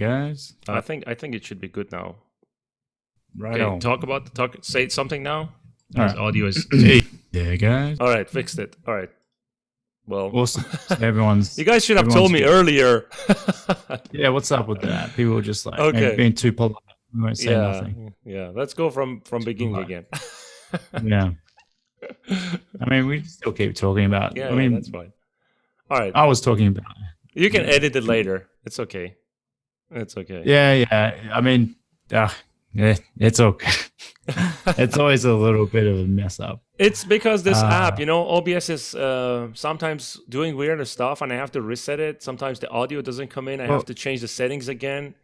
guys. I think it should be good now. Right Okay, on. say something now. All His right. audio is. Hey there, guys. All right, fixed it. All right. Well, Awesome. So everyone's. you guys should have told everyone's me good. earlier. Yeah, what's up with that? People are just like maybe Okay. being too polite. We won't say Yeah. nothing. Yeah. Let's go from Too beginning polite. again. Yeah. I mean, we still keep talking about. Yeah. I Yeah. That's mean, fine. All right. I was talking about. You can Yeah. edit it later. It's okay. It's okay. Yeah. I mean, it's okay. It's always a little bit of a mess up. It's because this app, Uh, OBS is sometimes doing weird stuff, and I have to reset it. Sometimes the audio doesn't come in. I have well, to change the settings again.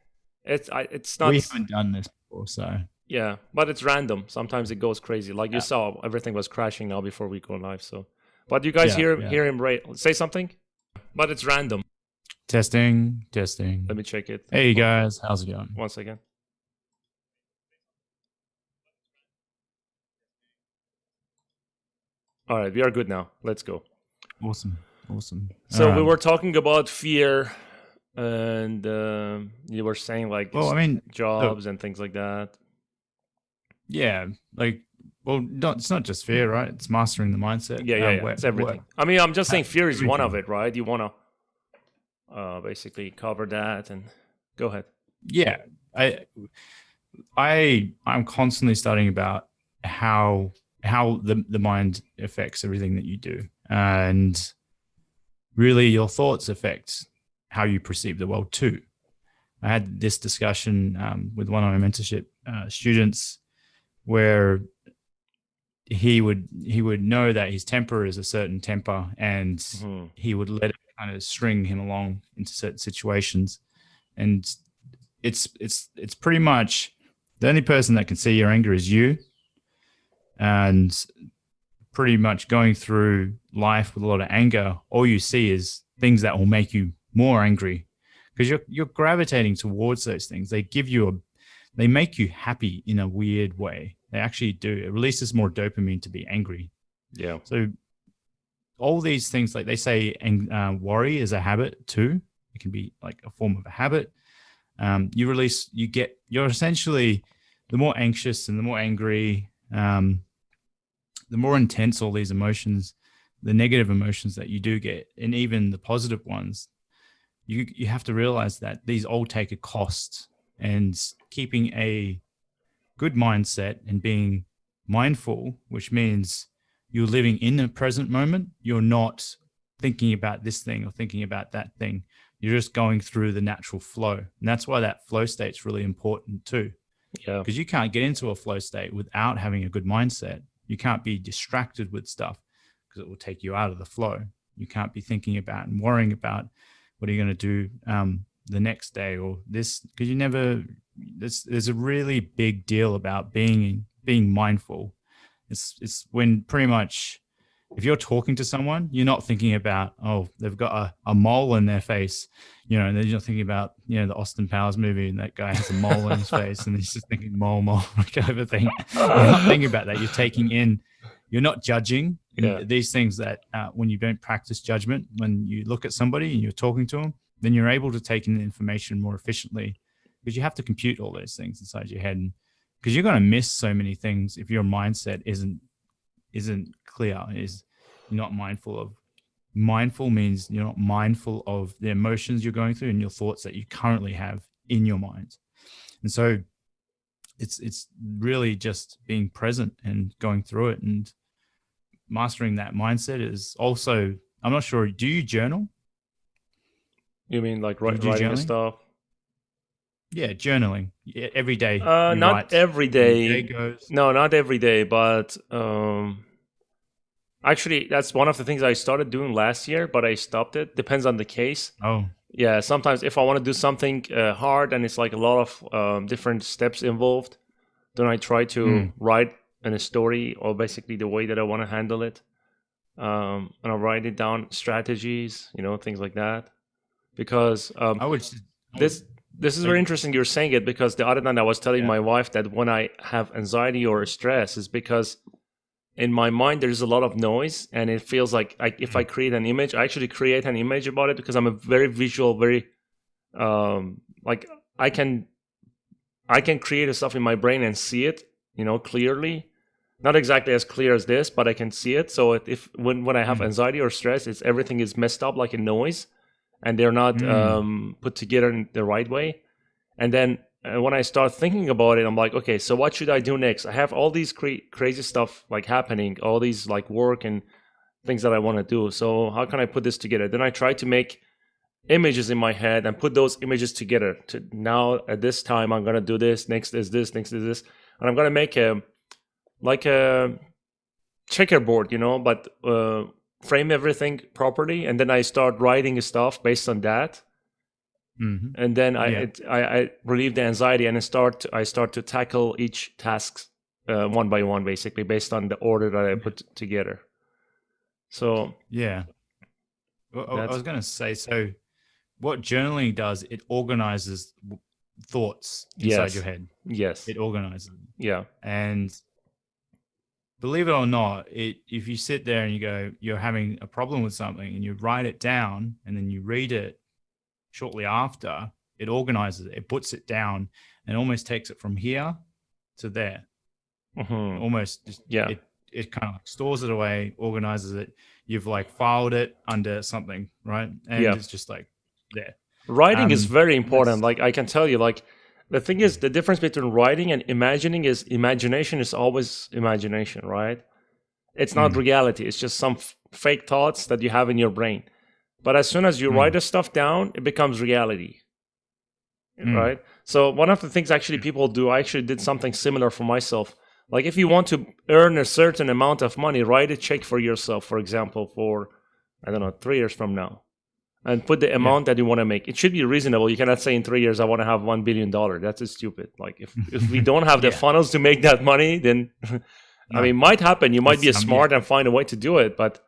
It's we not. haven't done this before, so Yeah, but it's random. Sometimes it goes crazy. Like you yeah, saw, everything was crashing now before we go live. So, but you guys yeah. hear him right? Say something. But it's random. Testing. Let me check it. Hey guys, how's it going? Once again. All right, we are good now. Let's go. Awesome. So we were talking about fear, and you were saying like well, I mean, jobs and things like that. yeah, like, well, it's not just fear, right? It's mastering the mindset. Yeah. It's everything. I mean, I'm just saying fear is one of everything. it, right? You want to basically cover that, and go ahead. Yeah, I'm constantly studying about how the mind affects everything that you do, and really your thoughts affect how you perceive the world too. I had this discussion with one of my mentorship students where he would know that his temper is a certain temper, and he would let it kind of string him along into certain situations, and it's pretty much the only person that can see your anger is you, and pretty much going through life with a lot of anger, all you see is things that will make you more angry because you're gravitating towards those things. They make you happy in a weird way. They actually do. It releases more dopamine to be angry. Yeah. So all these things, like they say, worry is a habit too. It can be like a form of a habit. You're essentially, the more anxious and the more angry, the more intense all these emotions, the negative emotions that you do get, and even the positive ones, you have to realize that these all take a cost. And keeping a good mindset and being mindful, which means you're living in the present moment. You're not thinking about this thing or thinking about that thing. You're just going through the natural flow. And that's why that flow state's really important too. Yeah. Because you can't get into a flow state without having a good mindset. You can't be distracted with stuff because it will take you out of the flow. You can't be thinking about and worrying about what are you going to do the next day or this, because there's a really big deal about being mindful. It's when pretty much if you're talking to someone, you're not thinking about, oh, they've got a mole in their face, and then you're thinking about, the Austin Powers movie and that guy has a mole in his face and he's just thinking mole, kind of thing. You're not thinking about that. You're taking in, you're not judging. Yeah. These things that when you don't practice judgment, when you look at somebody and you're talking to them, then you're able to take in the information more efficiently because you have to compute all those things inside your head. Because you're going to miss so many things if your mindset isn't clear, is you're not mindful of. Mindful means you're not mindful of the emotions you're going through and your thoughts that you currently have in your mind. And so it's really just being present and going through it, and mastering that mindset is also, I'm not sure, do you journal? You mean like writing stuff? Yeah, journaling. Yeah, every day. Not every day. Goes. No, not every day, but actually, that's one of the things I started doing last year, but I stopped it. Depends on the case. Oh. Yeah, sometimes if I want to do something hard and it's like a lot of different steps involved, then I try to write in a story or basically the way that I want to handle it. And I'll write it down, strategies, things like that. Because this is very interesting you're saying it, because the other night I was telling my wife that when I have anxiety or stress is because in my mind there's a lot of noise, and it feels like if I create an image, I actually create an image about it because I'm a very visual, very like I can create stuff in my brain and see it, clearly. Not exactly as clear as this, but I can see it. So if when I have anxiety or stress, everything is messed up like a noise, and they're not put together in the right way. And then when I start thinking about it, I'm like, okay, so what should I do next? I have all these crazy stuff like happening, all these like work and things that I want to do. So how can I put this together? Then I try to make images in my head and put those images together. To now at this time, I'm gonna do this. Next is this. Next is this, and I'm gonna make a checkerboard, but frame everything properly, and then I start writing stuff based on that. And then I relieve the anxiety, and I start to tackle each task one by one, basically based on the order that I put together. So well, I was going to say, so what journaling does, it organizes thoughts inside your head. Yes, it organizes them. Yeah, and believe it or not, if you sit there and you go, you're having a problem with something, and you write it down, and then you read it shortly after, it organizes it. It puts it down and almost takes it from here to there. Almost just, it kind of like stores it away, organizes it. You've like filed it under something, right? And it's just like there. Writing is very important. Like I can tell you, like the thing is, the difference between writing and imagining is imagination is always imagination, right? It's not reality. It's just some fake thoughts that you have in your brain. But as soon as you write the stuff down, it becomes reality, right? So one of the things actually people do, I actually did something similar for myself. Like if you want to earn a certain amount of money, write a check for yourself, for example, for, 3 years from now. And put the amount that you want to make. It should be reasonable. You cannot say in 3 years, I want to have $1 billion. That's just stupid. Like if we don't have the funnels to make that money, then, it might happen. You might be smart and find a way to do it, but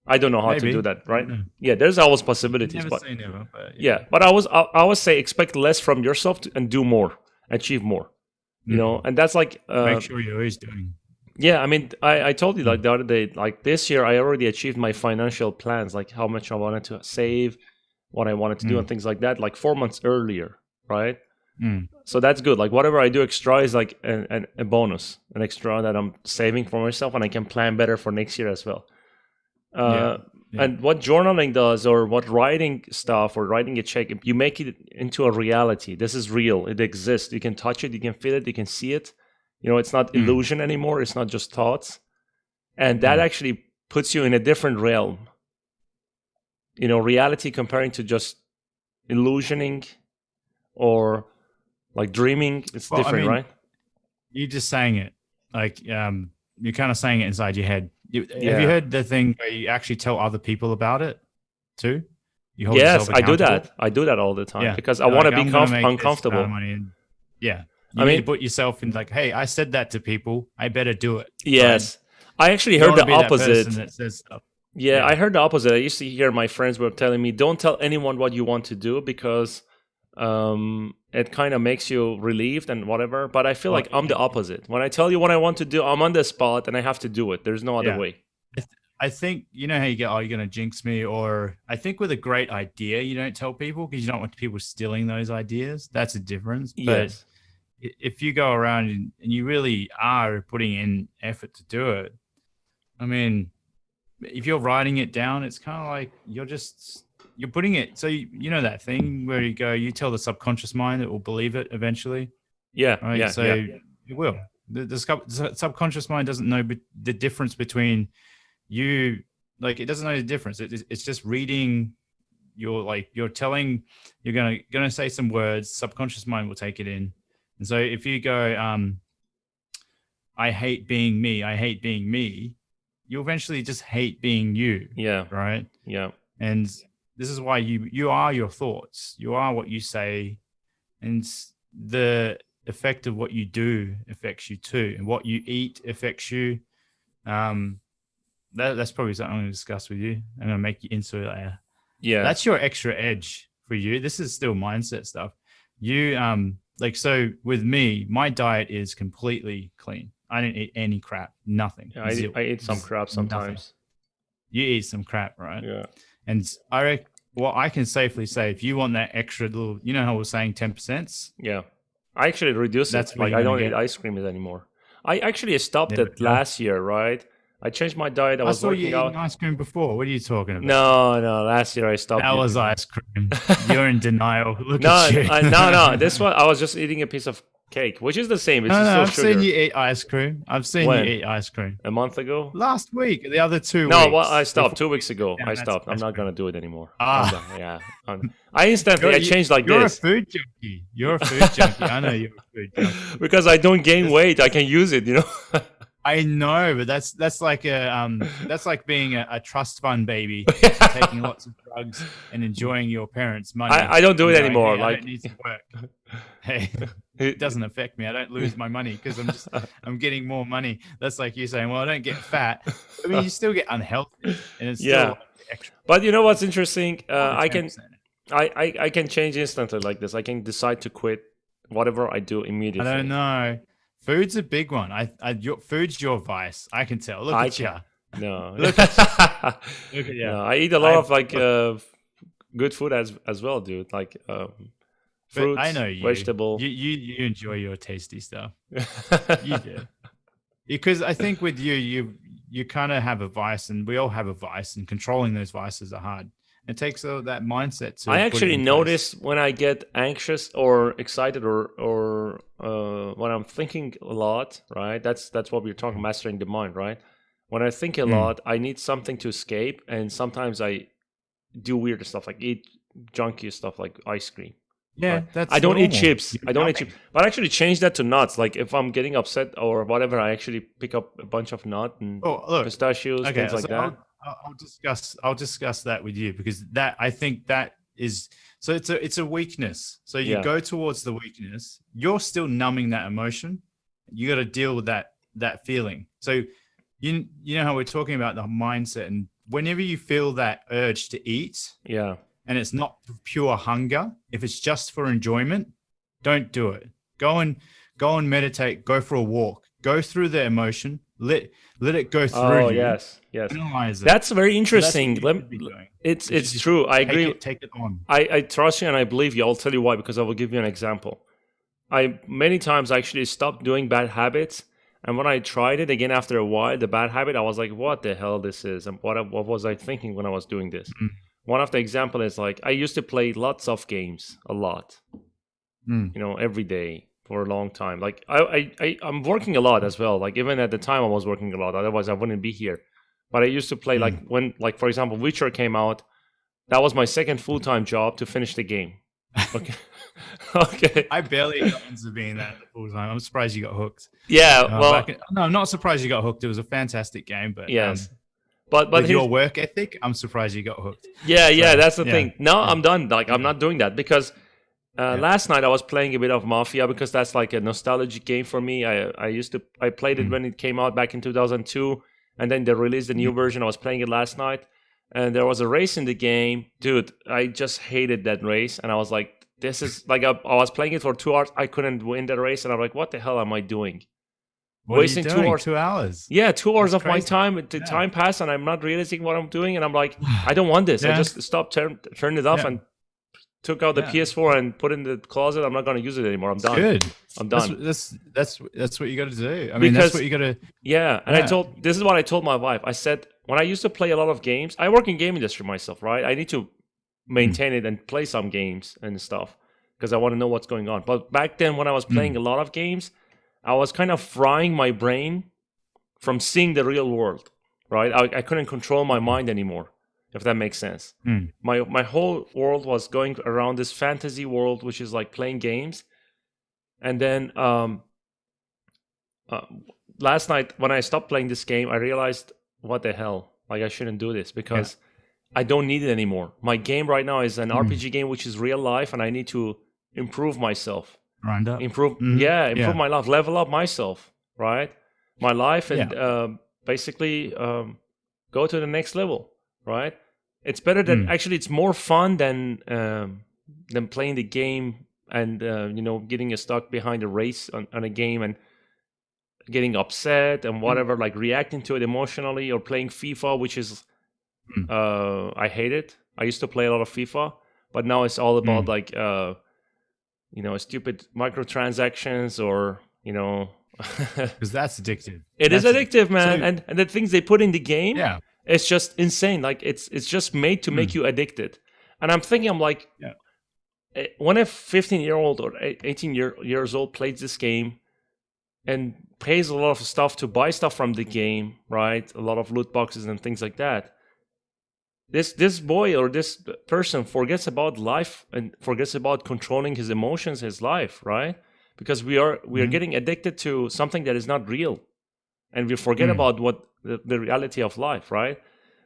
I don't know how to do that, right? Yeah, there's always possibilities. Never say never, but but I always say expect less from yourself and do more, achieve more. And that's like make sure you're always doing. Yeah, I told you like the other day, like this year I already achieved my financial plans, like how much I wanted to save, what I wanted to do, and things like that, like 4 months earlier, right? So that's good. Like whatever I do extra is like a bonus, an extra that I'm saving for myself, and I can plan better for next year as well. And what journaling does, or what writing stuff or writing a check, you make it into a reality. This is real. It exists. You can touch it. You can feel it. You can see it. It's not illusion anymore. It's not just thoughts. And that actually puts you in a different realm. Reality comparing to just illusioning or like dreaming, it's different, right? You're just saying it. Like, you're kind of saying it inside your head. Have you heard the thing where you actually tell other people about it too? Yes, I do that. I do that all the time because I want to be uncomfortable. You need to put yourself in like, hey, I said that to people. I better do it. Yes. I actually heard the opposite. That says stuff. I heard the opposite. I used to hear my friends were telling me, don't tell anyone what you want to do because it kind of makes you relieved and whatever. But I feel like I'm the opposite. When I tell you what I want to do, I'm on the spot and I have to do it. There's no other way. I think, how you go, you're going to jinx me. Or I think with a great idea, you don't tell people because you don't want people stealing those ideas. That's a difference. But if you go around and you really are putting in effort to do it, if you're writing it down, it's kind of like you're putting it. So you know that thing where you go, you tell the subconscious mind, it will believe it eventually. Right? It will. The subconscious mind doesn't know the difference between you. Like it doesn't know the difference. It's just reading. You're telling. You're gonna say some words. Subconscious mind will take it in. And so if you go, I hate being me. I hate being me. You eventually just hate being you. Yeah. Right. Yeah. And this is why you are your thoughts. You are what you say, and the effect of what you do affects you too, and what you eat affects you. That's probably something I'm going to discuss with you. I'm going to make you into it. That's your extra edge for you. This is still mindset stuff. You so with me, my diet is completely clean. I don't eat any crap, nothing. I eat some crap sometimes. Nothing. You eat some crap, right? Yeah. And I Well, I can safely say if you want that extra little, you know how we're saying 10%? Yeah. I actually reduce it. That's what Like you're I going don't to eat get. ice cream anymore. I actually stopped There we it go. last year, right? I changed my diet. I I was saw you working eating out. ice cream before. What are you talking about? No, no. Last year I stopped That was eating. ice cream. You're in denial. Look at No, you. no, no. This one I was just eating a piece of cake, which is the same. It's No, no, still I've seen sugar. you eat ice cream. I've seen you When? eat ice cream. A month ago? Last week, the other two No, well, I weeks, stopped before 2 weeks you put ago. I down that stopped. I'm ice not cream. gonna do it anymore. I'm Ah, done. Yeah. I instantly I changed like you're a this food junkie. You're a food junkie. I know you're a food junkie. because I don't gain This, weight. I can use it. I know, but that's like that's like being a trust fund baby and taking lots of drugs and enjoying your parents' money I don't do and it going, anymore. hey, I don't Like need to work. Hey, it doesn't affect me. I don't lose my money because I'm getting more money. That's like you saying, well, I don't get fat. I mean, you still get unhealthy, and it's still yeah. like extra But you know what's interesting? more than I 10%. I can change instantly like this. I can decide to quit whatever I do I immediately. don't know. Food's a big one. Food's your vice. I can tell. Look I at you. can no. Look at you. Look at you. No, I eat a lot of like good food as well, dude. Like But I fruits, know you. vegetable. You enjoy your tasty stuff. You do. Because I think with you kind of have a vice, and we all have a vice, and controlling those vices are hard. It takes that mindset to I put it actually in place. notice when I get anxious or excited or when I'm thinking a lot, right? That's what we're talking, mastering the mind, right? When I think a Mm. lot, I need something to escape, and sometimes I do weird stuff like eat junky stuff like ice cream. Yeah, Right. that's I don't eat normal. chips. You're I don't eat yummy. chips. But I actually change that to nuts. Like if I'm getting upset or whatever, I actually pick up a bunch of nut and Oh, look. pistachios, Okay, things like so that. I'll discuss that with you because that I think that is so it's a weakness. So you Yeah. go towards the weakness. You're still numbing that emotion. You got to deal with that feeling. So you know how we're talking about the mindset, and whenever you feel that urge to eat, Yeah. and it's not for pure hunger, if it's just for enjoyment, don't do it. Go and meditate, go for a walk, go through the emotion, let it go through Oh you, yes, yes. analyze it. That's very So that's what interesting. you should be doing. It's You should it's just true. I agree. take it on. I trust you and I believe you. I'll tell you why because I will give you an example. I many times actually stopped doing bad habits, and when I tried it again after a while, the bad habit, I was like, "What the hell this is?" And what was I thinking when I was doing this? Mm. One of the example is like I used to play lots of games, a lot, Mm. every day for a long time. Like I'm working a lot as well. Like even at the time I was working a lot. Otherwise I wouldn't be here. But I used to play like when like for example Witcher came out. That was my second full-time job to finish the game. Okay. Okay. I barely got into being that full time. I'm surprised you got hooked. Yeah. Well. No, I'm not surprised you got hooked. It was a fantastic game, but Yes. But with here's, your work ethic, I'm surprised you got hooked. yeah, So, that's the yeah. thing. No, Yeah. I'm done. Like I'm not doing that because last night I was playing a bit of Mafia because that's like a nostalgic game for me. I played it when it came out back in 2002, and then they released the new version. I was playing it last night, and there was a race in the game, dude. I just hated that race, and I was like, this is like I was playing it for 2 hours. I couldn't win that race, and I'm like, what the hell am I doing? What Wasting are you doing? 2 hours. 2 hours. Yeah, 2 hours That's of my crazy. time. The time passed, and I'm not realizing what I'm doing. And I'm like, I don't want this. I Yeah. just stopped, turned it off, and took out the PS4 and put it in the closet. I'm not going to use it anymore. I'm done. Good. I'm done. That's what you got to do. I mean, that's what you got to. Yeah, and this is what I told my wife. I said when I used to play a lot of games, I work in game industry myself, right? I need to maintain it and play some games and stuff because I want to know what's going on. But back then, when I was playing a lot of games, I was kind of frying my brain from seeing the real world, right? I couldn't control my mind anymore, if that makes sense. My whole world was going around this fantasy world, which is like playing games. And then last night, when I stopped playing this game, I realized, what the hell? Like, I shouldn't do this because I don't need it anymore. My game right now is an RPG game, which is real life, and I need to improve myself. Grind up. Improve my life, level up myself, right? My life, and basically go to the next level, right? It's better than actually. It's more fun than playing the game and getting stuck behind a race on a game and getting upset and whatever, like reacting to it emotionally, or playing FIFA, which is I hate it. I used to play a lot of FIFA, but now it's all about like stupid microtransactions or because that's addictive. It is addictive, man. So, and the things they put in the game, yeah, it's just insane. Like it's just made to make you addicted. And I'm thinking, I'm like, when a 15-year-old or 18 years old plays this game and pays a lot of stuff to buy stuff from the game, right? A lot of loot boxes and things like that. This boy or this person forgets about life and forgets about controlling his emotions, his life, right? Because we are getting addicted to something that is not real, and we forget about what the reality of life, right?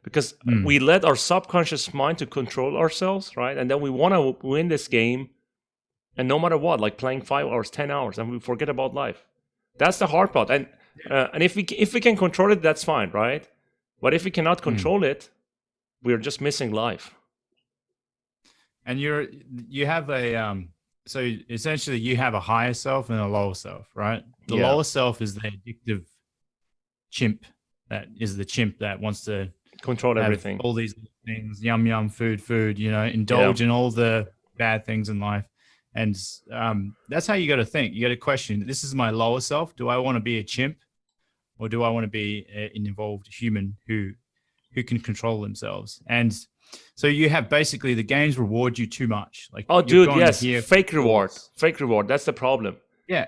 Because we let our subconscious mind to control ourselves, right? And then we want to win this game, and no matter what, like playing 5 hours, 10 hours, and we forget about life. That's the hard part. And if we can control it, that's fine, right? But if we cannot control it, we're just missing life. And you have a so essentially you have a higher self and a lower self, right? The lower self is the addictive chimp that wants to control everything, all these things, yum food, indulge in all the bad things in life. And that's how you got to think. You got to question, this is my lower self. Do I want to be a chimp, or do I want to be an evolved human who can control themselves? And so you have basically the games reward you too much. Like, oh, dude, yes, fake reward. That's the problem. Yeah,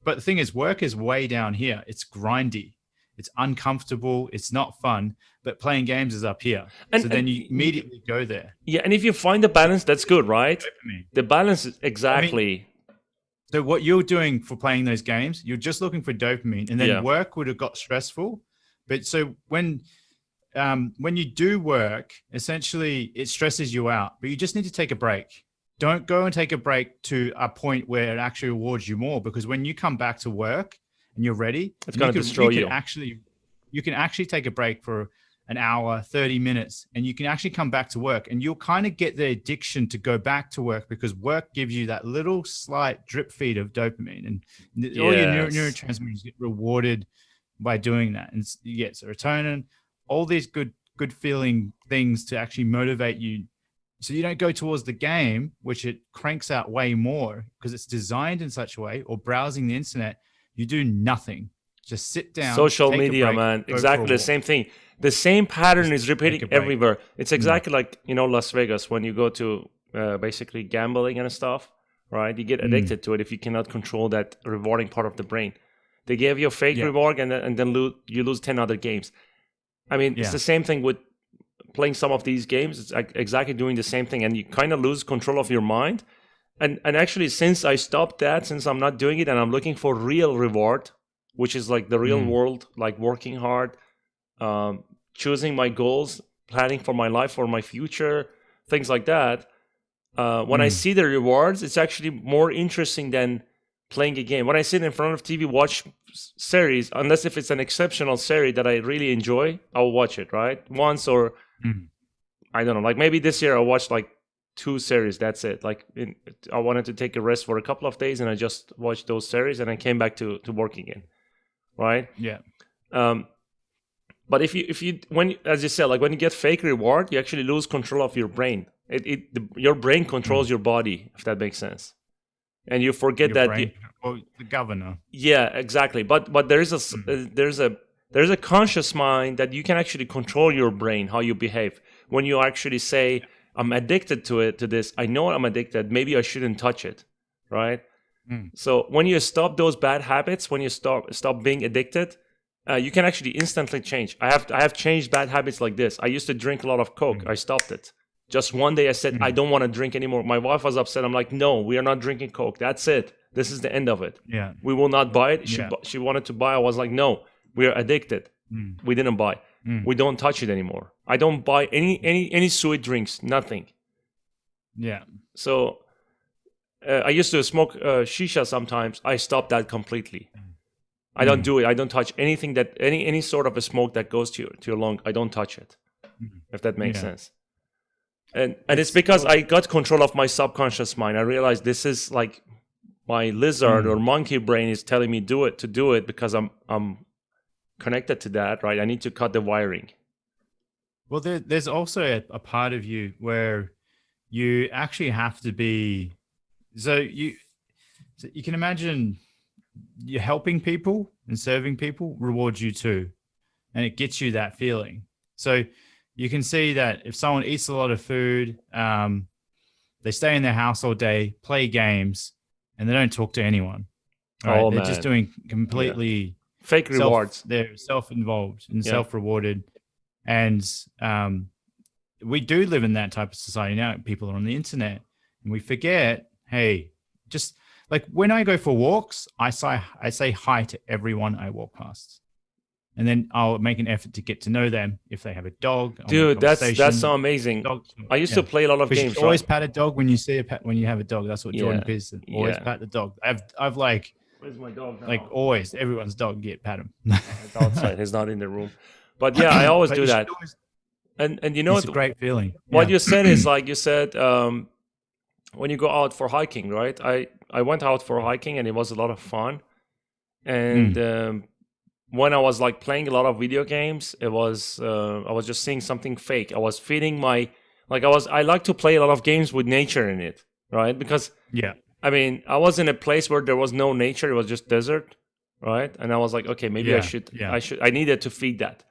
but the thing is, work is way down here. It's grindy. It's uncomfortable. It's not fun. But playing games is up here. So then you immediately go there. Yeah, and if you find the balance, that's good, right? The balance is exactly. So what you're doing for playing those games, you're just looking for dopamine, and then work would have got stressful. But so when you do work, essentially it stresses you out. But you just need to take a break. Don't go and take a break to a point where it actually rewards you more, because when you come back to work and you're ready, it's going to destroy you. You can actually take a break for an hour, 30 minutes, and you can actually come back to work, and you'll kind of get the addiction to go back to work, because work gives you that little slight drip feed of dopamine, and all your neurotransmitters get rewarded by doing that. And you get serotonin, all these good feeling things to actually motivate you. So you don't go towards the game, which it cranks out way more because it's designed in such a way, or browsing the internet. You do nothing. Just sit down. Social media, man. Exactly the same thing. The same pattern is repeating everywhere. It's exactly like, Las Vegas, when you go to basically gambling and stuff, right? You get addicted to it if you cannot control that rewarding part of the brain. They give you a fake reward and then you lose 10 other games. I mean, it's the same thing with playing some of these games. It's exactly doing the same thing, and you kind of lose control of your mind. And actually, since I stopped that, since I'm not doing it, and I'm looking for real reward, which is like the real world, like working hard, choosing my goals, planning for my life, for my future, things like that. When I see the rewards, it's actually more interesting than playing a game. When I sit in front of TV, watch series, unless if it's an exceptional series that I really enjoy, I'll watch it, right? Once, or I don't know, like maybe this year I watched like 2 series, that's it. Like I wanted to take a rest for a couple of days, and I just watched those series, and I came back to work again, right? Yeah. But if you when, as you said, like when you get fake reward, you actually lose control of your brain. Your brain controls your body, if that makes sense, and you forget the governor. Yeah, exactly. But there's a conscious mind that you can actually control your brain, how you behave. When you actually say, I'm addicted to this, I know I'm addicted, maybe I shouldn't touch it, right? So when you stop those bad habits, when you stop being addicted, you can actually instantly change. I have changed bad habits like this. I used to drink a lot of Coke. I stopped it. Just one day I said, I don't want to drink anymore. My wife was upset. I'm like, no, we are not drinking Coke. That's it. This is the end of it. Yeah. We will not buy it. She wanted to buy. I was like, no, we are addicted. We didn't buy. We don't touch it anymore. I don't buy any sweet drinks, nothing. Yeah. So I used to smoke shisha sometimes. I stopped that completely. I don't do it. I don't touch anything that any sort of a smoke that goes to your lung. I don't touch it. If that makes sense. And it's because I got control of my subconscious mind. I realized this is like my lizard or monkey brain is telling me do it because I'm connected to that, right? I need to cut the wiring. Well, there's also a part of you where you actually have to be. So you can imagine you're helping people and serving people rewards you too, and it gets you that feeling. So you can see that if someone eats a lot of food, they stay in their house all day, play games, and they don't talk to anyone. All right, Oh they're just man, doing yeah, completely fake rewards. they're self-involved and Yeah, self-rewarded, and we do live in that type of society now. People are on the internet, and we forget. Hey, just like when I go for walks, I say hi to everyone I walk past, and then I'll make an effort to get to know them. If they have a dog, I'll make dude, that's conversation. so amazing. Dog, I used yeah. to play a lot of Because you should games, always right? pat a dog when you see when you have a dog. That's what Jordan Yeah, Peterson always yeah. pat the dog. I've like Where's my dog like now? always everyone's dog get pat him. It's outside. He's not in the room. But yeah, I always But do you should that. always. And you know It's a great feeling. what Yeah. you said is like you said when you go out for hiking, right? I went out for hiking and it was a lot of fun. And when I was like playing a lot of video games, it was I was just seeing something fake. I was feeding my I like to play a lot of games with nature in it, right? Because Yeah. I mean, I was in a place where there was no nature; it was just desert, right? And I was like, okay, maybe Yeah. Yeah. I needed to feed that.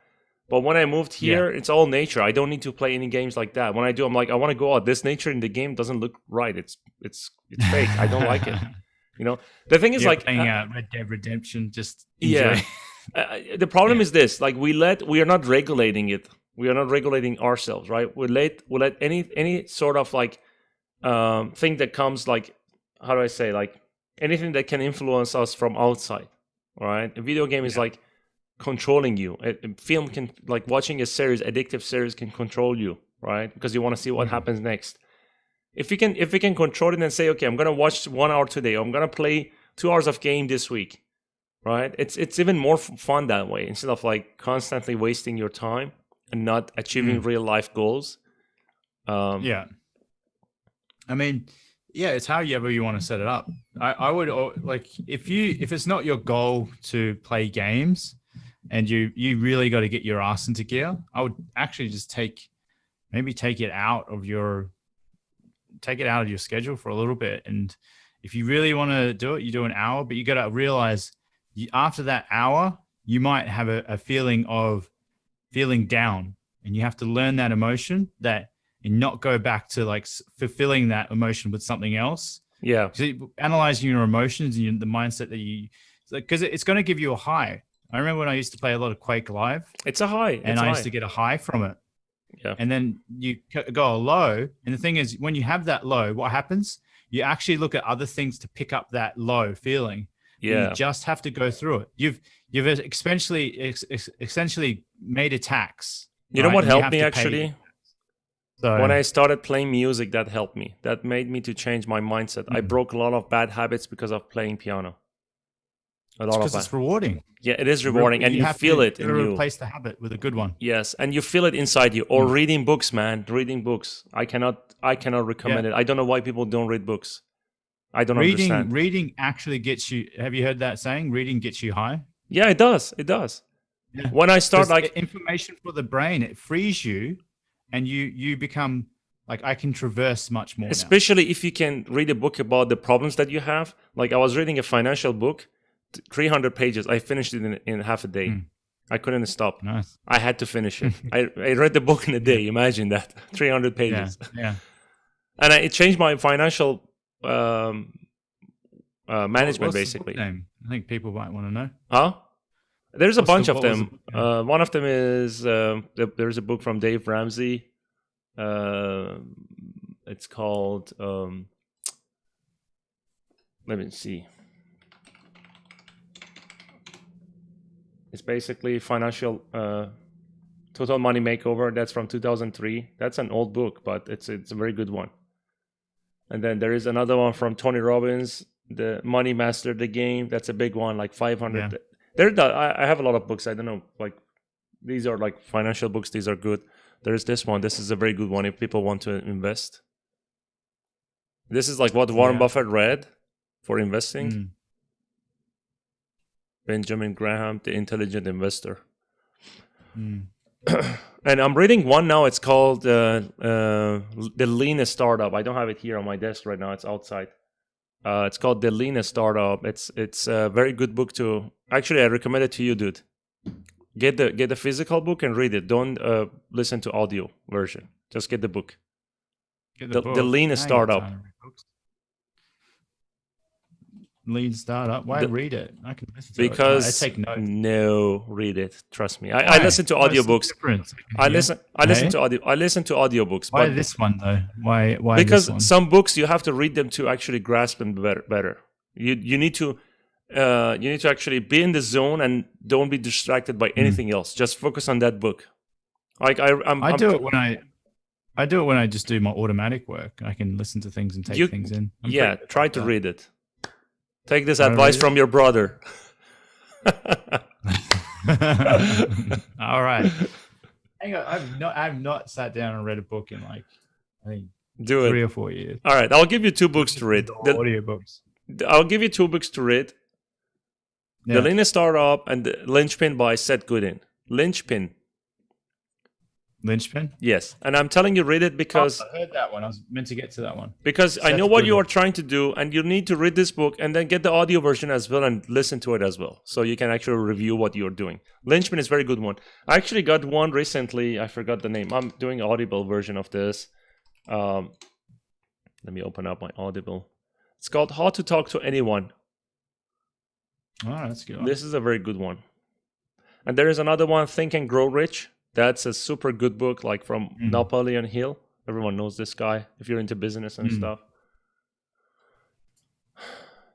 But when I moved Yeah. here, it's all nature. I don't need to play any games like that. When I do, I'm like, I want to go out. This nature in the game doesn't look right. It's fake. I don't like it. You know, the thing is You're like, playing Red Dead Redemption. Just yeah. enjoy. The problem Yeah. is this: like we are not regulating it. We are not regulating ourselves, right? We let any sort of like thing that comes like, how do I say, like anything that can influence us from outside. All right, a video game is Yeah. like controlling you. A film can, like watching a series, addictive series can control you, right? Because you want to see what happens next. If we can control it and say, okay, I'm gonna watch 1 hour today, or I'm gonna play 2 hours of game this week, right? It's even more fun that way, instead of like constantly wasting your time and not achieving real life goals. Yeah. I mean, yeah, it's however you want to set it up. I would like if it's not your goal to play games, and you really got to get your ass into gear, I would actually just take it out of your schedule for a little bit. And if you really want to do it, you do an hour, but you got to realize after that hour, you might have a feeling of feeling down, and you have to learn that emotion and not go back to like fulfilling that emotion with something else. Yeah. So analyzing your emotions and the mindset that because it's going to give you a high. I remember when I used to play a lot of Quake Live. It's a high. And I used to get a high from it. Yeah. And then you go a low. And the thing is, when you have that low, what happens? You actually look at other things to pick up that low feeling. Yeah. You just have to go through it. You've essentially made a tax. You know what helped me actually? So, when I started playing music, that helped me. That made me to change my mindset. I broke a lot of bad habits because of playing piano. Because it's rewarding. Yeah, it is rewarding, and you feel it in you. Replace the habit with a good one. Yes, and you feel it inside you. Or reading books, man. Reading books. I cannot recommend it. I don't know why people don't read books. I don't understand. Reading actually gets you. Have you heard that saying? Reading gets you high. Yeah, it does. It does. Yeah. When I start like information for the brain, it frees you, and you become like, I can traverse much more. Especially if you can read a book about the problems that you have. Like I was reading a financial book, 300 pages. I finished it in half a day. I couldn't stop. Nice. I had to finish it. I read the book in a day. Imagine that. 300 pages. Yeah. And it changed my financial management, basically. The book name? I think people might want to know. Huh? There's a bunch of them. One of them is there's a book from Dave Ramsey. It's called let me see. It's basically financial total money makeover. That's from 2003. That's an old book, but it's a very good one. And then there is another one from Tony Robbins, The Money Master the Game. That's a big one, like 500. Yeah. I have a lot of books. I don't know, like these are like financial books. These are good. There is this one. This is a very good one if people want to invest. This is like what Warren Buffett read for investing. Benjamin Graham, The Intelligent Investor. And I'm reading one now. It's called The Lean Startup. I don't have it here on my desk right now. It's outside. It's called The Lean Startup. It's a very good book to. Actually, I recommend it to you, dude. Get the physical book and read it. Don't listen to audio version. Just get the book. Get the book. The Lean Startup. Lean Startup. Why read it? I can listen to because it. I take notes. No, read it. Trust me. I listen to audiobooks. I listen to audiobooks. Why this one though? Why because this one? Some books you have to read them to actually grasp them better. You need to actually be in the zone and don't be distracted by anything else. Just focus on that book. Like I do it when I just do my automatic work. I can listen to things and take things in. Try to read it. Take this advice from your brother. All right. Hang on, I've not sat down and read a book in like I think 3 or 4 years. All right, I'll give you 2 books to read. Audiobooks. I'll give you 2 books to read. Yeah. The Lean Startup and the Linchpin by Seth Godin. Linchpin. Yes, and I'm telling you, read it because I heard that one. I was meant to get to that one because I know what you are trying to do, and you need to read this book and then get the audio version as well and listen to it as well, so you can actually review what you're doing. Linchpin is a very good one. I actually got one recently. I forgot the name. I'm doing an Audible version of this. Let me open up my Audible. It's called How to Talk to Anyone. Oh, that's good. This is a very good one. And there is another one, Think and Grow Rich. That's a super good book, like from Napoleon Hill. Everyone knows this guy if you're into business and stuff.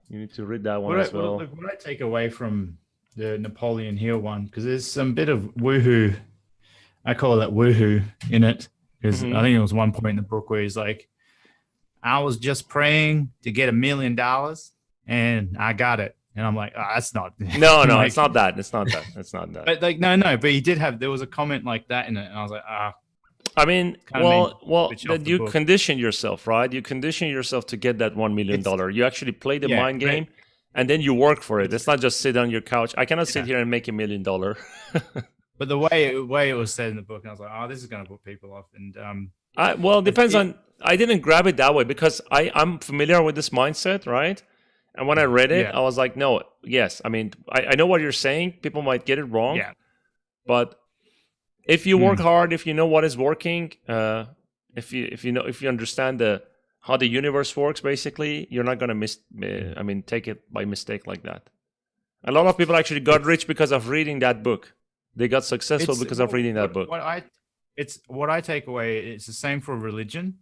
You need to read that one as well. What I take away from the Napoleon Hill one, because there's some bit of woohoo, I call that woohoo in it, because I think it was one point in the book where he's like, I was just praying to get $1 million and I got it. And I'm like, that's not. No, like, it's not that. It's not that. But like, no. But he did have. There was a comment like that in it, and I was like, I mean, that you condition yourself, right? You condition yourself to get that $1 million. You actually play the mind game, and then you work for it. It's not just sit on your couch. I cannot sit here and make $1 million. But the way it was said in the book, I was like, this is going to put people off. And it depends on. I didn't grab it that way because I'm familiar with this mindset, right? And when I read it, I was like, no, yes. I mean, I know what you're saying. People might get it wrong. Yeah. But if you work hard, if you know what is working, if you understand how the universe works, basically, you're not going to take it by mistake like that. A lot of people actually got rich because of reading that book. They got successful because of reading that book. What I take away, it's the same for religion.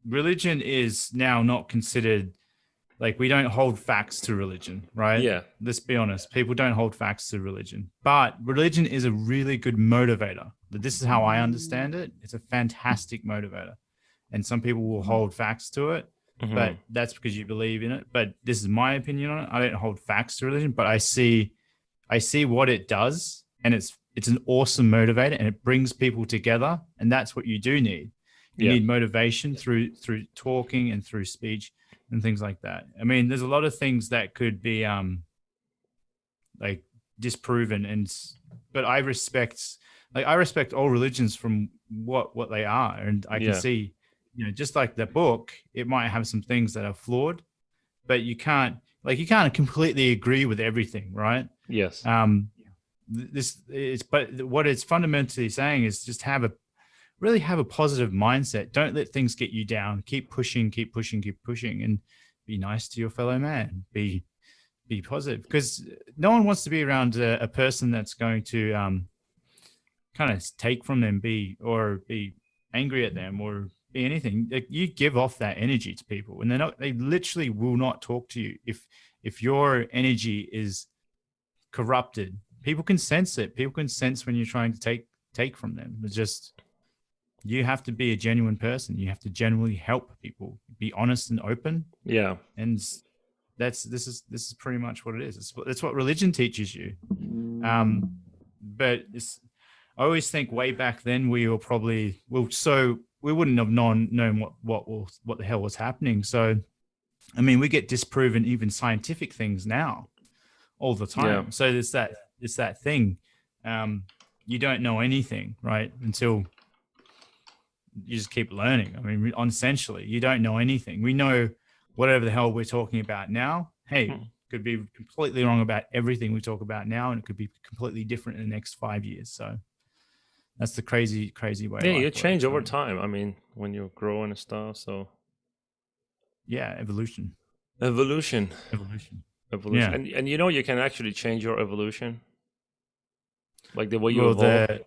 Religion is now not considered. Like, we don't hold facts to religion, right? Yeah. Let's be honest. People don't hold facts to religion. But religion is a really good motivator. This is how I understand it. It's a fantastic motivator. And some people will hold facts to it, but that's because you believe in it. But this is my opinion on it. I don't hold facts to religion, but I see what it does, and it's an awesome motivator, and it brings people together, and that's what you do need. You need motivation through talking and through speech. And things like that. I mean, there's a lot of things that could be like disproven, but I respect all religions from what they are, and I can see, just like the book, it might have some things that are flawed, but you can't completely agree with everything, right? Yes. But what it's fundamentally saying is just really have a positive mindset. Don't let things get you down. Keep pushing, and be nice to your fellow man. Be positive, because no one wants to be around a person that's going to kind of take from them, be angry at them, or be anything. Like, you give off that energy to people, and they literally will not talk to you if your energy is corrupted. People can sense it. People can sense when you're trying to take from them. It's just, you have to be a genuine person. You have to genuinely help people. Be honest and open. Yeah. And this is pretty much what it is. It's what religion teaches you. But I always think way back then we wouldn't have known what the hell was happening. So, I mean, we get disproven even scientific things now all the time. Yeah. So it's that thing. you don't know anything, right? Until you just keep learning. I mean, essentially, you don't know anything. We know whatever the hell we're talking about now. Hey, could be completely wrong about everything we talk about now, and it could be completely different in the next 5 years. So that's the crazy way. Yeah, you life change works. over time. I mean, when you grow and stuff. So yeah, evolution. Evolution. Yeah. And you know, you can actually change your evolution, like the way you Well, evolve the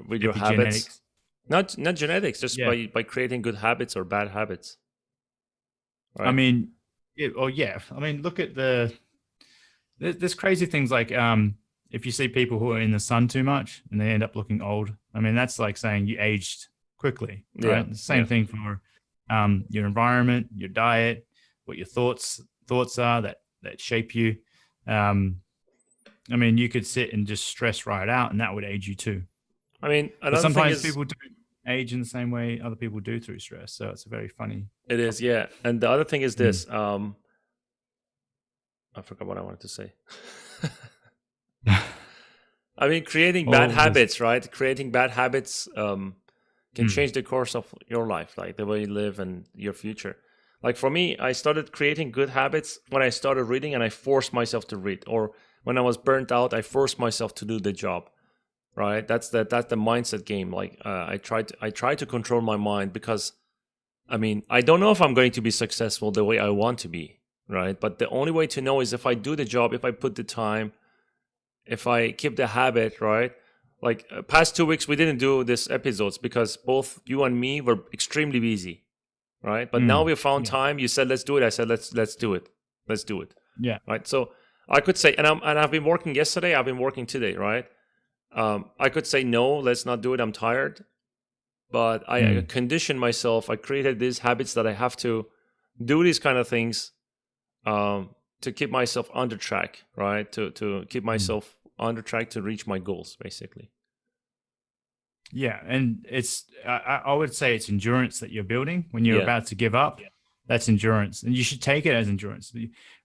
with your habits. epigenetics. Not genetics, just Yeah. by creating good habits or bad habits. Right? I mean, yeah. I mean, look at there's crazy things like if you see people who are in the sun too much and they end up looking old. I mean, that's like saying you aged quickly, right? Yeah. The same thing for your environment, your diet, what your thoughts are that shape you. I mean, you could sit and just stress right out, and that would age you too. I mean, But another thing sometimes is people don't age in the same way other people do through stress. So it's a very funny. it is, yeah. And the other thing is this. I forgot what I wanted to say. I mean, creating bad habits, right? Creating bad habits can change the course of your life, like the way you live and your future. Like for me, I started creating good habits when I started reading, and I forced myself to read. Or when I was burnt out, I forced myself to do the job. Right? That's the mindset game. Like I try to control my mind, because I mean, I don't know if I'm going to be successful the way I want to be, right? But the only way to know is if I do the job, if I put the time, if I keep the habit, right? Like past 2 weeks we didn't do this episodes because both you and me were extremely busy, right? But now we found time. You said let's do it. I said let's do it. Let's do it. Yeah. Right. So I could say, and I've been working yesterday. I've been working today, right? I could say no, let's not do it. I'm tired. But I conditioned myself. I created these habits that I have to do these kind of things to keep myself on the track, right? To keep myself on the track to reach my goals, basically. Yeah, and it's I would say it's endurance that you're building when you're about to give up. That's endurance, and you should take it as endurance.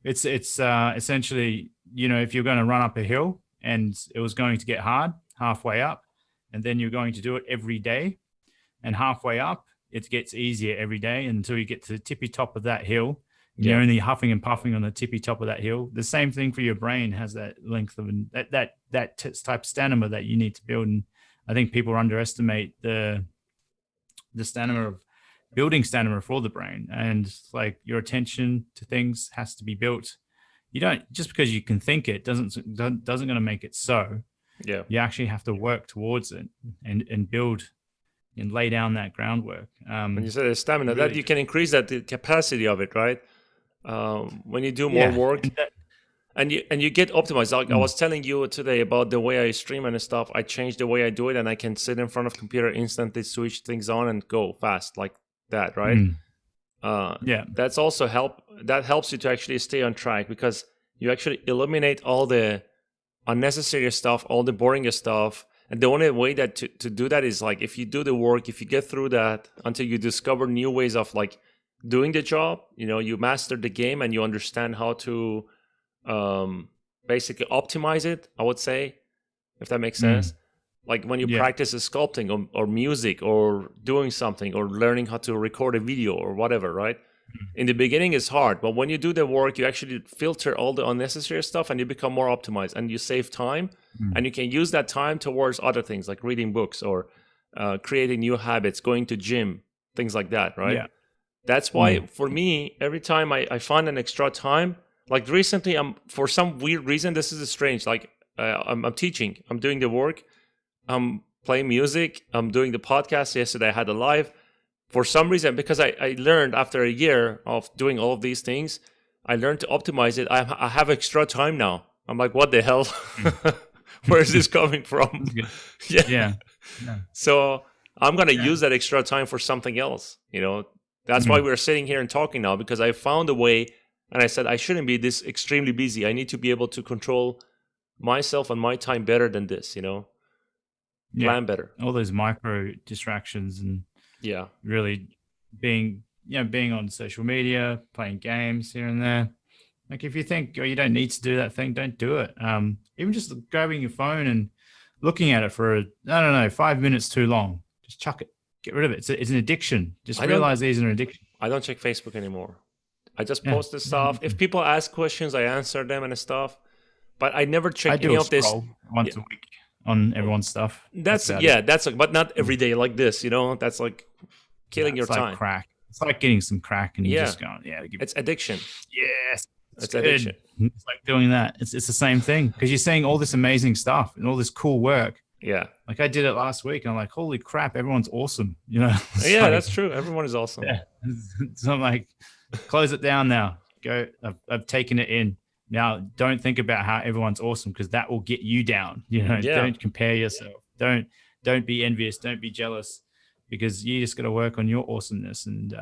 It's essentially, if you're going to run up a hill and it was going to get hard halfway up, and then you're going to do it every day, and halfway up it gets easier every day until you get to the tippy top of that hill. You're only huffing and puffing on the tippy top of that hill. The same thing for your brain has that length of that type of stamina that you need to build. And I think people underestimate the stamina of building stamina for the brain. And like your attention to things has to be built. You don't, just because you can think it doesn't going to make it so. Yeah. You actually have to work towards it and build and lay down that groundwork. When you say stamina, really, that you can increase the capacity of it, right? When you do more work and you get optimized. Like I was telling you today about the way I stream and stuff. I changed the way I do it, and I can sit in front of computer, instantly switch things on and go fast like that, right? That's also helps you to actually stay on track, because you actually eliminate all the unnecessary stuff, all the boring stuff. And the only way that to do that is like if you do the work, if you get through that until you discover new ways of like doing the job, you master the game and you understand how to basically optimize it, I would say, if that makes sense. Like when you practice sculpting or music or doing something or learning how to record a video or whatever, right? In the beginning it's hard, but when you do the work, you actually filter all the unnecessary stuff and you become more optimized and you save time, and you can use that time towards other things like reading books or creating new habits, going to gym, things like that, right? That's why for me, every time I find an extra time, like recently for some weird reason, this is strange, like I'm teaching, I'm doing the work, I'm playing music, I'm doing the podcast. Yesterday I had a live. For some reason, because I learned after a year of doing all of these things, I learned to optimize it. I have extra time now. I'm like, what the hell? Where is this coming from? Yeah. So I'm going to use that extra time for something else. That's why we're sitting here and talking now, because I found a way, and I said, I shouldn't be this extremely busy. I need to be able to control myself and my time better than this, plan better. All those micro distractions and really being on social media, playing games here and there. Like if you think you don't need to do that thing, don't do it. Even just grabbing your phone and looking at it for I don't know 5 minutes too long. Just chuck it. Get rid of it. It's an addiction. Just I don't realize these are an addiction. I don't check Facebook anymore. I just Yeah. post the stuff. If people ask questions, I answer them and stuff. But I never I check do any a of this. scroll once a week on everyone's stuff. That's about yeah, it. that's like, but not every day like this. That's like killing your It's like time. crack. It's like getting some crack and you're Yeah. just going, yeah, It's addiction. yes, It's good. addiction. It's like doing that. It's the same thing because you're seeing all this amazing stuff and all this cool work. Yeah. Like I did it last week and I'm like, holy crap, everyone's awesome. It's Yeah, like, that's true. Everyone is awesome. yeah. So I'm like, close it down now. Go. I've taken it in. Now don't think about how everyone's awesome because that will get you down. Yeah. Don't compare yourself. Don't be envious. Don't be jealous because you just got to work on your awesomeness and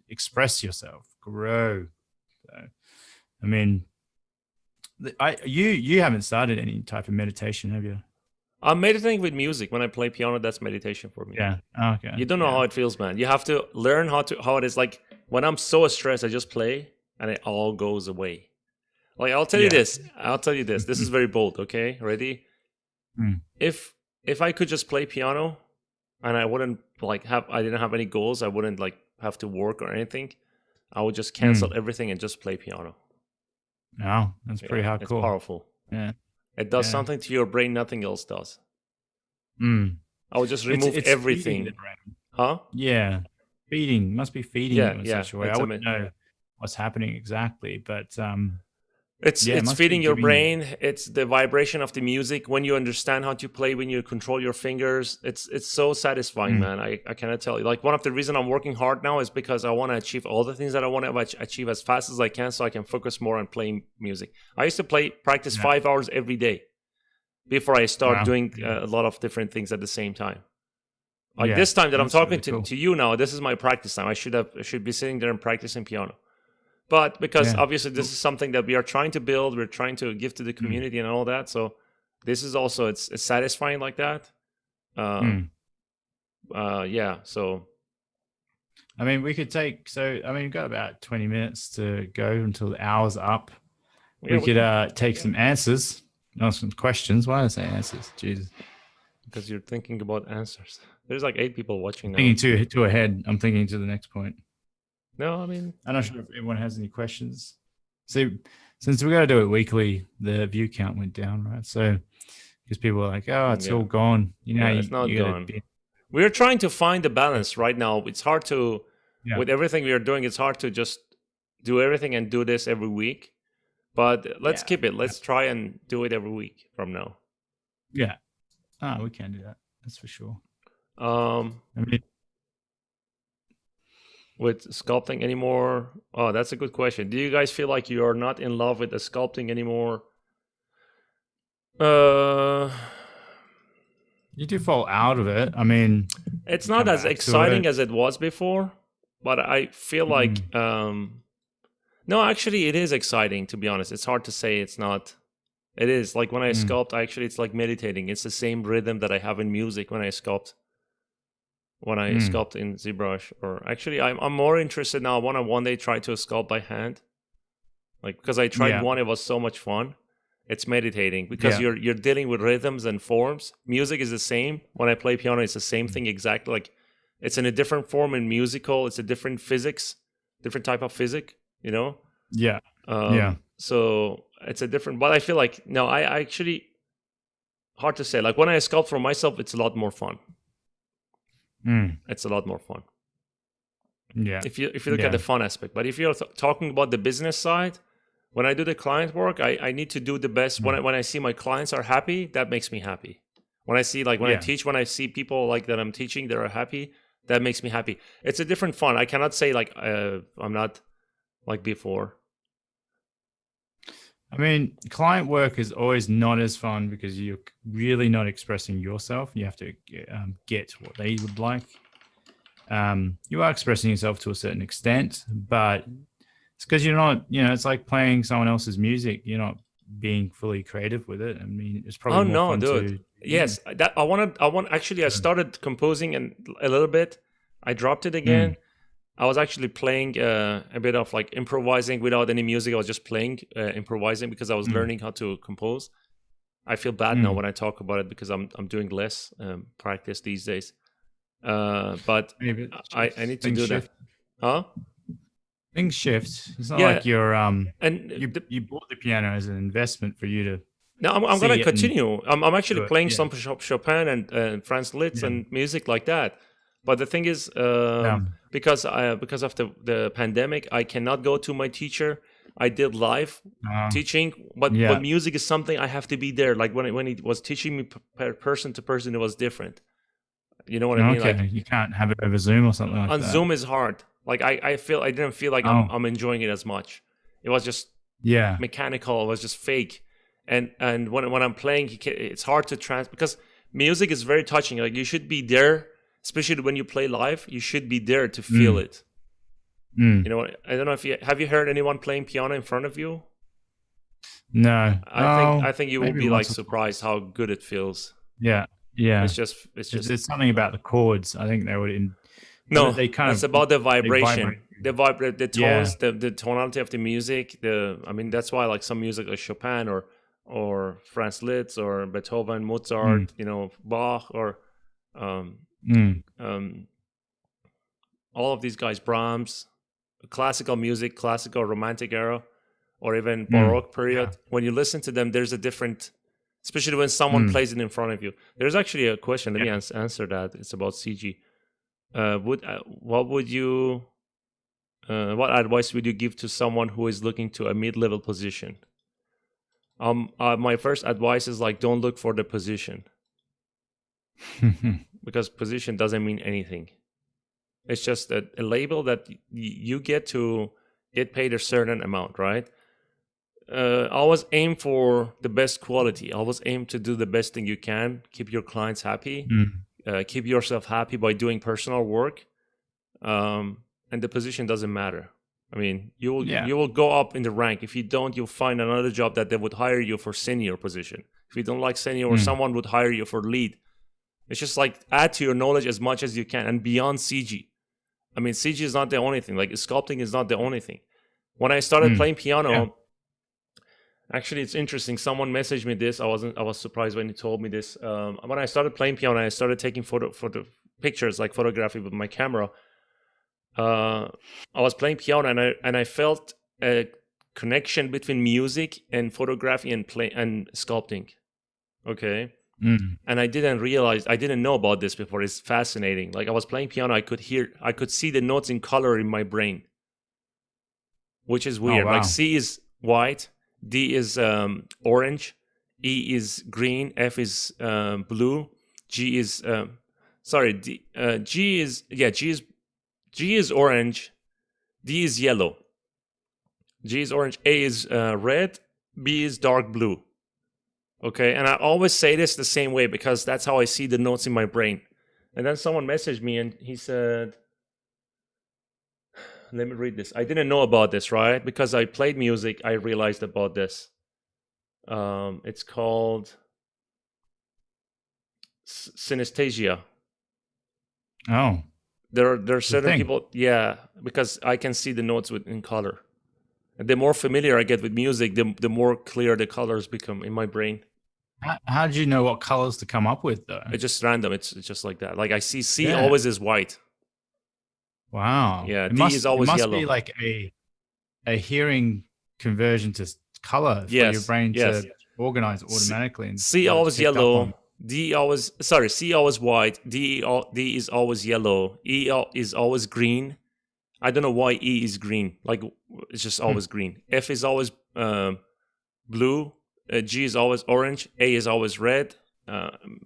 express yourself, grow. So, I mean, you haven't started any type of meditation, have you? I'm meditating with music. When I play piano, that's meditation for me. Yeah. Okay. You don't know how it feels, man. You have to learn how it is. Like when I'm so stressed, I just play and it all goes away. Like I'll tell you this. This is very bold. Okay, ready? If I could just play piano, and I wouldn't I didn't have any goals. I wouldn't have to work or anything. I would just cancel everything and just play piano. No, that's pretty hardcore. It's powerful. Yeah. It does something to your brain nothing else does. I would just remove it's everything. Huh? Yeah. Must be feeding you in such a way. I wouldn't know what's happening exactly, but it's feeding your brain. It's the vibration of the music. When you understand how to play, when you control your fingers, it's so satisfying, man. I cannot tell you. Like one of the reasons I'm working hard now is because I want to achieve all the things that I want to achieve as fast as I can, so I can focus more on playing music. I used to practice 5 hours every day before I start doing a lot of different things at the same time. Like this time that I'm talking to you now, this is my practice time. I should be sitting there and practicing piano. But because obviously this is something that we are trying to build, we're trying to give to the community and all that. So this is also it's satisfying like that. So I mean, we could we've got about 20 minutes to go until the hour's up. We could take some answers, ask some questions. Why did I say answers? Jesus. Because you're thinking about answers. There's like 8 people watching now. Thinking to ahead. I'm thinking to the next point. No, I mean, I'm not sure if everyone has any questions. See, since we got to do it weekly, the view count went down, right? So because people are like, oh, it's all gone. It's not gone. We're trying to find the balance right now. It's hard to, with everything we are doing, it's hard to just do everything and do this every week. But let's keep it. Let's try and do it every week from now. Yeah. We can do that. That's for sure. With sculpting anymore? Oh, that's a good question. Do you guys feel like you are not in love with the sculpting anymore? You do fall out of it. I mean, it's not as exciting as it was before, but I feel like no, actually it is exciting, to be honest. It's hard to say it's not. It is. Like when I sculpt, it's like meditating. It's the same rhythm that I have in music when I sculpt. When I sculpt in ZBrush, or actually I'm more interested now. I want to one day try to sculpt by hand, like because I tried one, it was so much fun. It's meditating because you're dealing with rhythms and forms. Music is the same. When I play piano, it's the same thing exactly. Like it's in a different form in musical. It's a different physics, different type of physics. So it's a different. But I feel like no, I actually hard to say. Like when I sculpt for myself, it's a lot more fun. It's a lot more fun. Yeah. If you look at the fun aspect, but if you're talking about the business side, when I do the client work, I need to do the best. When I see my clients are happy, that makes me happy. When I see I teach, when I see people like that I'm teaching, they're happy, that makes me happy. It's a different fun. I cannot say I'm not like before. I mean, client work is always not as fun because you're really not expressing yourself. You have to get what they would like. You are expressing yourself to a certain extent, but it's because you're not, it's like playing someone else's music. You're not being fully creative with it. I mean, it's probably more fun dude. Yes, that I started composing a little bit. I dropped it again. I was actually playing a bit of like improvising without any music. I was just playing, improvising because I was learning how to compose. I feel bad now when I talk about it because I'm doing less practice these days. But Maybe I need to do that. Huh? Things shift. It's not like you're and you bought the piano as an investment for you to. No, I'm going to continue. I'm actually playing some Chopin and Franz Liszt and music like that. But the thing is, because of the pandemic, I cannot go to my teacher. I did live teaching, but music is something I have to be there. Like when he was teaching me person to person, it was different. You know what I mean? Like, you can't have it over Zoom or something like that. On Zoom is hard. Like I didn't feel like I'm enjoying it as much. It was just mechanical. It was just fake. And when I'm playing, it's hard to because music is very touching. Like you should be there, especially when you play live. You should be there to feel it. You know, I don't know if have you heard anyone playing piano in front of you? No. I think you will be like surprised how good it feels. Yeah. It's just there's something about the chords. I think they would. It's about the vibration. The tones, the tonality of the music. That's why like some music like Chopin or Franz Liszt or Beethoven, Mozart, Bach or all of these guys, Brahms, classical music, classical romantic era, or even Baroque period. Yeah. When you listen to them, there's a different, especially when someone plays it in front of you. There's actually a question. Let me answer that. It's about CG. What advice would you give to someone who is looking to a mid-level position? My first advice is like, don't look for the position. Because position doesn't mean anything. It's just a label that you get to get paid a certain amount, right? Always aim for the best quality. Always aim to do the best thing you can. Keep your clients happy. Keep yourself happy by doing personal work. And the position doesn't matter. I mean, you will go up in the rank. If you don't, you'll find another job that they would hire you for senior position. If you don't like senior, or someone would hire you for lead. It's just like add to your knowledge as much as you can and beyond CG. I mean, CG is not the only thing. Like sculpting is not the only thing. When I started playing piano, actually, it's interesting. Someone messaged me this. I was surprised when he told me this. When I started playing piano, I started taking photo pictures, like photography with my camera. I was playing piano and I felt a connection between music and photography and sculpting. Okay. And I didn't know about this before. It's fascinating. Like I was playing piano, I could see the notes in color in my brain, which is weird. Oh, wow. Like C is white, D is orange, E is green, F is blue, G is G is orange, D is yellow, G is orange, A is red, B is dark blue. Okay, and I always say this the same way because that's how I see the notes in my brain. And then someone messaged me and he said, let me read this. I didn't know about this, right? Because I played music, I realized about this. It's called synesthesia. Oh. There are certain people, because I can see the notes in color. And the more familiar I get with music, the more clear the colors become in my brain. How did you know what colors to come up with, though? It's just random. It's just like that. Like I see C always is white. Wow. Yeah, D is always yellow. It must be like a hearing conversion to color for your brain to organize automatically. And C always yellow. C always white. D is always yellow. E is always green. I don't know why E is green. Like it's just always green. F is always blue. G is always orange. A is always red.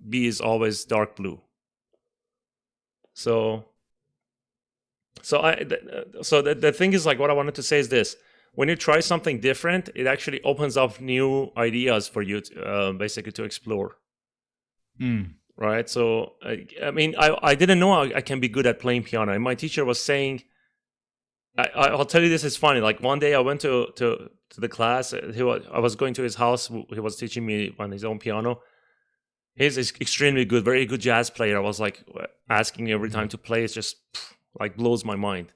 B is always dark blue. So the thing is, like, what I wanted to say is this: when you try something different, it actually opens up new ideas for you to, basically to explore. Right? So I mean, I didn't know I can be good at playing piano, and my teacher was saying. I'll tell you this is funny. Like one day I went to the class. I was going to his house. He was teaching me on his own piano. He's extremely good, very good jazz player. I was like asking every time to play. It's just like blows my mind.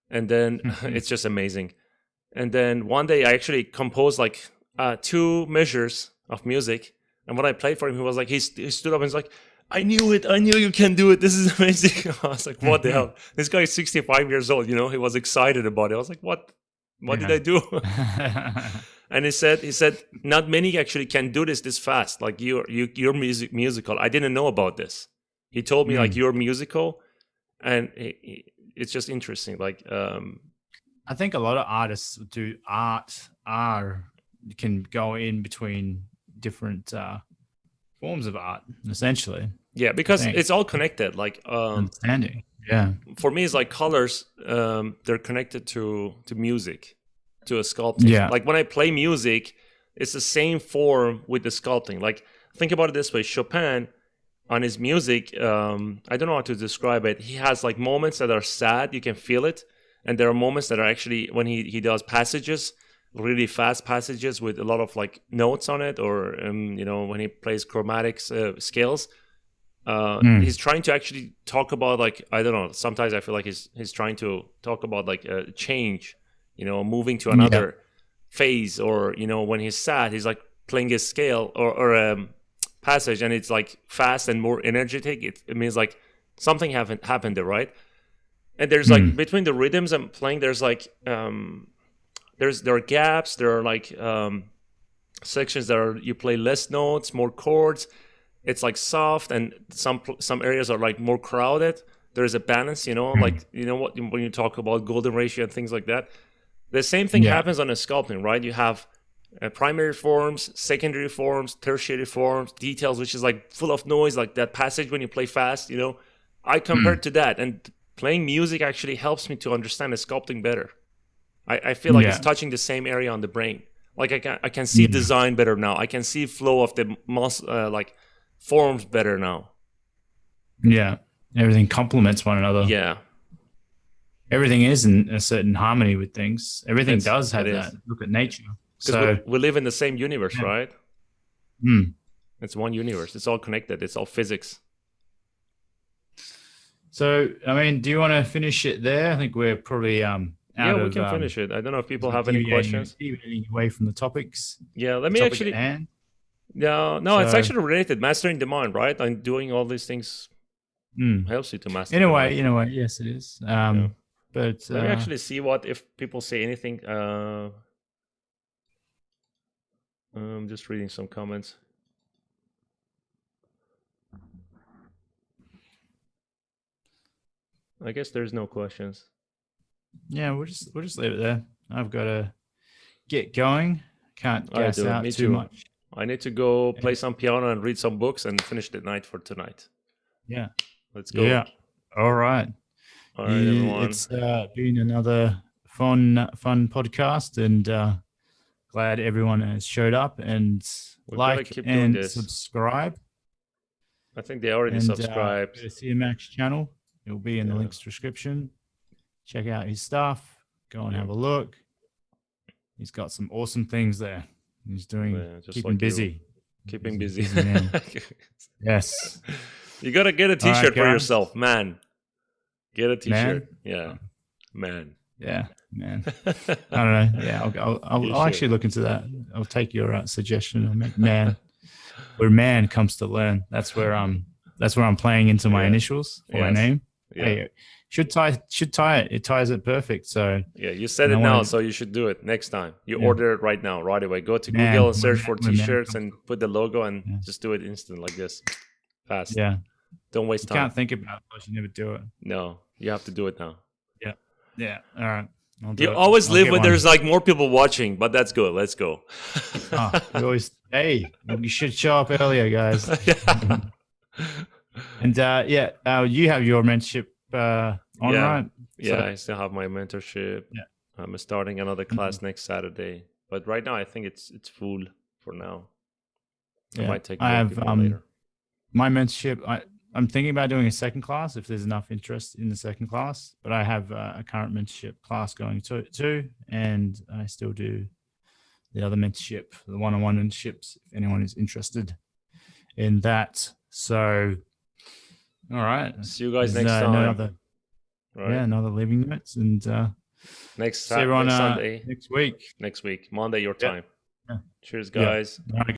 And then it's just amazing. And then one day I actually composed like 2 measures of music. And when I played for him, he was like, he stood up and was like, I knew it. I knew you can do it. This is amazing. I was like, what the hell? This guy is 65 years old. You know, he was excited about it. I was like, what? What did I do? And he said, not many actually can do this fast. Like you're musical. I didn't know about this. He told me like you're musical, and it's just interesting. Like, I think a lot of artists do can go in between different forms of art, essentially. Yeah, because it's all connected. Like understanding. Yeah. For me, it's like colors. They're connected to music, to a sculpting. Yeah. Like when I play music, it's the same form with the sculpting. Like think about it this way: Chopin, on his music, I don't know how to describe it. He has like moments that are sad, you can feel it, and there are moments that are actually when he does passages, really fast passages with a lot of like notes on it, or you know, when he plays chromatic scales. He's trying to actually talk about like, I don't know, sometimes I feel like he's trying to talk about like a change, you know, moving to another phase, or you know, when he's sad, he's like playing his scale or passage, and it's like fast and more energetic. It means like something happened there, right? And there's like between the rhythms I'm playing, there's like there are gaps, there are like sections that are you play less notes, more chords. It's like soft, and some areas are like more crowded. There's a balance, you know, like, you know what, when you talk about golden ratio and things like that, the same thing happens on a sculpting, right? You have primary forms, secondary forms, tertiary forms, details, which is like full of noise, like that passage when you play fast, you know. I compared to that, and playing music actually helps me to understand the sculpting better. I feel like it's touching the same area on the brain. Like I can see design better now. I can see flow of the like forms better now. Yeah, everything complements one another. Yeah, everything is in a certain harmony with things. Everything does have that. Look at nature. So we live in the same universe, right? It's one universe. It's all connected. It's all physics. So, I mean, do you want to finish it there? I think we're probably yeah, we can finish it. I don't know if people have any questions. Deviating away from the topics. Yeah, let me actually. No, it's actually related. Mastering the mind, right? And doing all these things helps you to master. In a way, yes, it is. But let me actually see if people say anything. I'm just reading some comments. I guess there's no questions. Yeah, we'll just leave it there. I've got to get going. Can't gas out too much. I need to go play some piano and read some books and finish the night for tonight. Yeah. Let's go. Yeah. All right. All right, everyone. It's been another fun podcast, and glad everyone has showed up and like and subscribe. I think they already subscribed. To Siamak's channel. It'll be in the links description. Check out his stuff. Go and have a look. He's got some awesome things there. He's doing keeping busy. Keeping busy. Yes. You gotta get a T-shirt for yourself, man. Get a T-shirt. Yeah, man. Yeah, man. I don't know. Yeah, I'll actually look into that. I'll take your suggestion, man. Where man comes to learn. That's where I'm playing into my initials for my name. Yeah. Hey, should tie it. It ties it perfect. So yeah, you said it now, so you should do it next time. You order it right now, right away. Go to Google and search for T-shirts and put the logo and just do it instant like this, fast. Yeah, don't waste time. You can't think about it because you never do it. No, you have to do it now. Yeah. All right. You always live when there's like more people watching, but that's good. Let's go. You always you should show up earlier, guys. And you have your mentorship on, right? Yeah, I still have my mentorship. Yeah. I'm starting another class next Saturday, but right now I think it's full for now. I might take more people later. My mentorship. I'm thinking about doing a second class if there's enough interest in the second class, but I have a current mentorship class going too, and I still do the other mentorship, the one-on-one mentorships, if anyone is interested in that. So, all right. See you guys next time. Another Living Notes, and next Sunday. Next week. Monday your time. Yeah. Cheers, guys. Yeah.